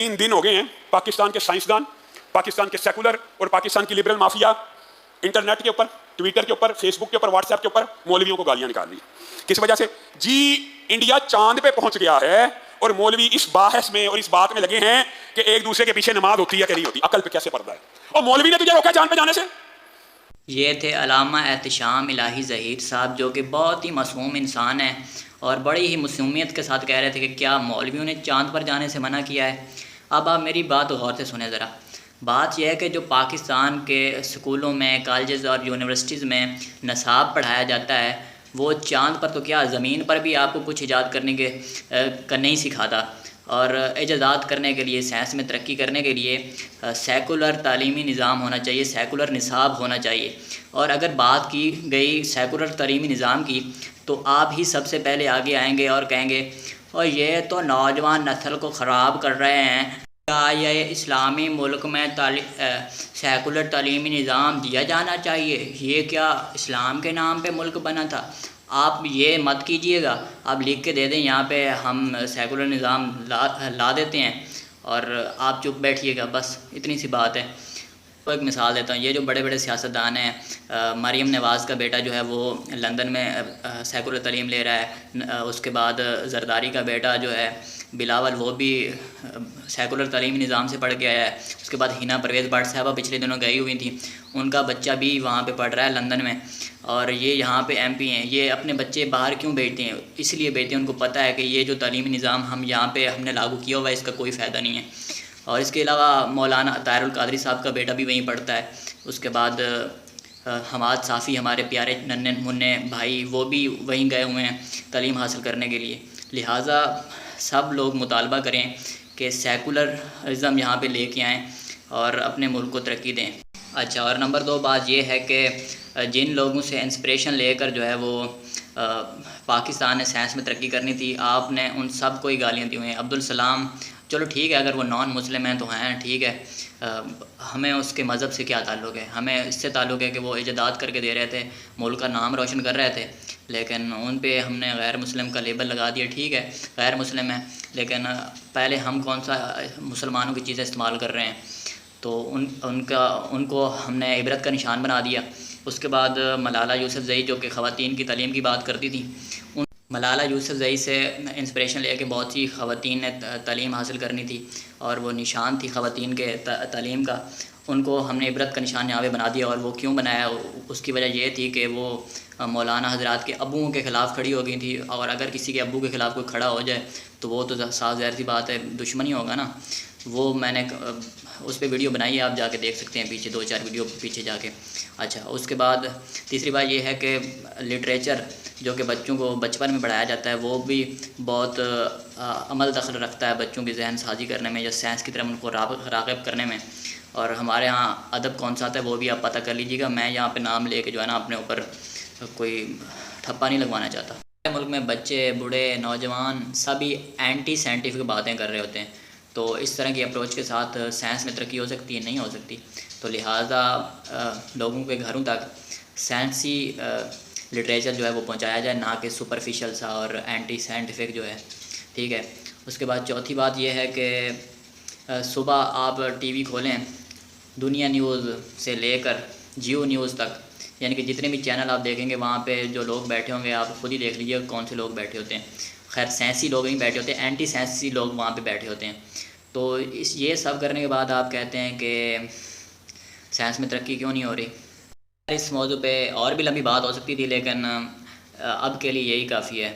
3 دن ہو گئے ہیں پاکستان کے سائنسدان، پاکستان کے سیکولر اور پاکستان کی لبرل مافیا انٹرنیٹ کے اوپر، ٹویٹر کے اوپر، فیس بک کے اوپر، واٹس ایپ کے اوپر مولویوں کو گالیاں نکال رہی ہیں۔ کس وجہ سے؟ جی انڈیا چاند پہ پہنچ گیا ہے اور مولوی اس بحث میں اور اس بات میں لگے ہیں کہ ایک دوسرے کے پیچھے نماز ہوتی ہے کہ نہیں ہوتی، عقل پہ کیسے پردہ ہے، اور مولوی نے تجھے روکا چاند پہ جانے سے۔ یہ تھے علامہ احتشام الہی ظہیر صاحب، جو کہ بہت ہی معصوم انسان ہیں اور بڑی ہی معصومیت کے ساتھ کہہ رہے تھے کہ کیا مولویوں نے چاند پر جانے سے منع کیا ہے۔ اب آپ میری بات غور سے سنیں ذرا۔ بات یہ ہے کہ جو پاکستان کے سکولوں میں، کالجز اور یونیورسٹیز میں نصاب پڑھایا جاتا ہے، وہ چاند پر تو کیا زمین پر بھی آپ کو کچھ ایجاد کرنے کے نہیں سکھاتا، اور ایجادات کرنے کے لیے، سائنس میں ترقی کرنے کے لیے سیکولر تعلیمی نظام ہونا چاہیے، سیکولر نصاب ہونا چاہیے۔ اور اگر بات کی گئی سیکولر تعلیمی نظام کی تو آپ ہی سب سے پہلے آگے آئیں گے اور کہیں گے اور یہ تو نوجوان نسل کو خراب کر رہے ہیں، کیا یہ اسلامی ملک میں سیکولر تعلیمی نظام دیا جانا چاہیے؟ یہ کیا اسلام کے نام پہ ملک بنا تھا؟ آپ یہ مت کیجئے گا، آپ لکھ کے دے دیں یہاں پہ ہم سیکولر نظام لا دیتے ہیں اور آپ چپ بیٹھیے گا، بس اتنی سی بات ہے۔ تو ایک مثال دیتا ہوں، یہ جو بڑے بڑے سیاستدان ہیں، مریم نواز کا بیٹا جو ہے وہ لندن میں سیکولر تعلیم لے رہا ہے، اس کے بعد زرداری کا بیٹا جو ہے بلاول، وہ بھی سیکولر تعلیمی نظام سے پڑھ کے آیا ہے، اس کے بعد ہینا پرویز بٹ صاحبہ پچھلے دنوں گئی ہوئی تھیں، ان کا بچہ بھی وہاں پہ پڑھ رہا ہے لندن میں، اور یہ یہاں پہ ایم پی ہیں۔ یہ اپنے بچے باہر کیوں بھیجتے ہیں؟ اس لیے بھیجتے ہیں، ان کو پتہ ہے کہ یہ جو تعلیمی نظام ہم یہاں پہ ہم نے لاگو کیا ہوا ہے، اس کا کوئی فائدہ نہیں ہے۔ اور اس کے علاوہ مولانا طاہر القادری صاحب کا بیٹا بھی وہیں پڑھتا ہے، اس کے بعد حماد صافی ہمارے پیارے ننھے منع بھائی، وہ بھی وہیں گئے ہوئے ہیں تعلیم حاصل کرنے کے لیے۔ لہٰذا سب لوگ مطالبہ کریں کہ سیکولرزم یہاں پہ لے کے آئیں اور اپنے ملک کو ترقی دیں۔ اچھا، اور نمبر 2 بات یہ ہے کہ جن لوگوں سے انسپریشن لے کر جو ہے وہ پاکستان نے سائنس میں ترقی کرنی تھی، آپ نے ان سب کو ہی گالیاں دی ہوئی ہیں۔ عبدالسلام، چلو ٹھیک ہے، اگر وہ نان مسلم ہیں تو ہیں، ٹھیک ہے، ہمیں اس کے مذہب سے کیا تعلق ہے؟ ہمیں اس سے تعلق ہے کہ وہ ایجادات کر کے دے رہے تھے، ملک کا نام روشن کر رہے تھے، لیکن ان پہ ہم نے غیر مسلم کا لیبل لگا دیا۔ ٹھیک ہے، غیر مسلم ہے، لیکن پہلے ہم کون سا مسلمانوں کی چیزیں استعمال کر رہے ہیں؟ تو ان کو ہم نے عبرت کا نشان بنا دیا۔ اس کے بعد ملالہ یوسفزئی، جو کہ خواتین کی تعلیم کی بات کرتی تھیں، ملالہ یوسفزئی سے انسپریشن لے کے بہت سی خواتین نے تعلیم حاصل کرنی تھی، اور وہ نشان تھی خواتین کے تعلیم کا، ان کو ہم نے عبرت کا نشان یہاں پہ بنا دیا۔ اور وہ کیوں بنایا؟ اس کی وجہ یہ تھی کہ وہ مولانا حضرات کے ابوؤں کے خلاف کھڑی ہو گئی تھی، اور اگر کسی کے ابو کے خلاف کوئی کھڑا ہو جائے تو وہ تو صاف ظاہر سی بات ہے دشمنی ہوگا نا۔ وہ میں نے اس پہ ویڈیو بنائی ہے، آپ جا کے دیکھ سکتے ہیں، پیچھے 2-4 ویڈیو پیچھے جا کے۔ اچھا، اس کے بعد تیسری بات یہ ہے کہ لٹریچر جو کہ بچوں کو بچپن میں پڑھایا جاتا ہے، وہ بھی بہت عمل دخل رکھتا ہے بچوں کی ذہن سازی کرنے میں یا سائنس کی طرف ان کو راغب کرنے میں۔ اور ہمارے ہاں ادب کون سا آتا ہے وہ بھی آپ پتہ کر لیجیے گا۔ میں یہاں پہ نام لے کے جو ہے نا اپنے اوپر کوئی ٹھپا نہیں لگوانا چاہتا۔ ملک میں بچے، بوڑھے، نوجوان سبھی اینٹی سائنٹیفک باتیں کر رہے ہوتے ہیں، تو اس طرح کی اپروچ کے ساتھ سائنس میں ترقی ہو سکتی ہے؟ نہیں ہو سکتی۔ تو لہٰذا لوگوں کے گھروں تک سائنسی لٹریچر جو ہے وہ پہنچایا جائے، نہ کہ سپرفیشل سا اور اینٹی سائنٹیفک جو ہے، ٹھیک ہے۔ اس کے بعد چوتھی بات یہ ہے کہ صبح آپ ٹی وی کھولیں، دنیا نیوز سے لے کر جیو نیوز تک، یعنی کہ جتنے بھی چینل آپ دیکھیں گے وہاں پہ جو لوگ بیٹھے ہوں گے، آپ خود ہی دیکھ لیجیے کون سے لوگ بیٹھے ہوتے ہیں۔ خیر سائنسی لوگ نہیں بیٹھے ہوتے، اینٹی سائنسی لوگ وہاں پہ بیٹھے ہوتے ہیں۔ تو یہ سب کرنے کے بعد آپ کہتے ہیں کہ سائنس میں ترقی کیوں نہیں ہو رہی؟ اس موضوع پہ اور بھی لمبی بات ہو سکتی تھی، لیکن اب کے لیے یہی کافی ہے۔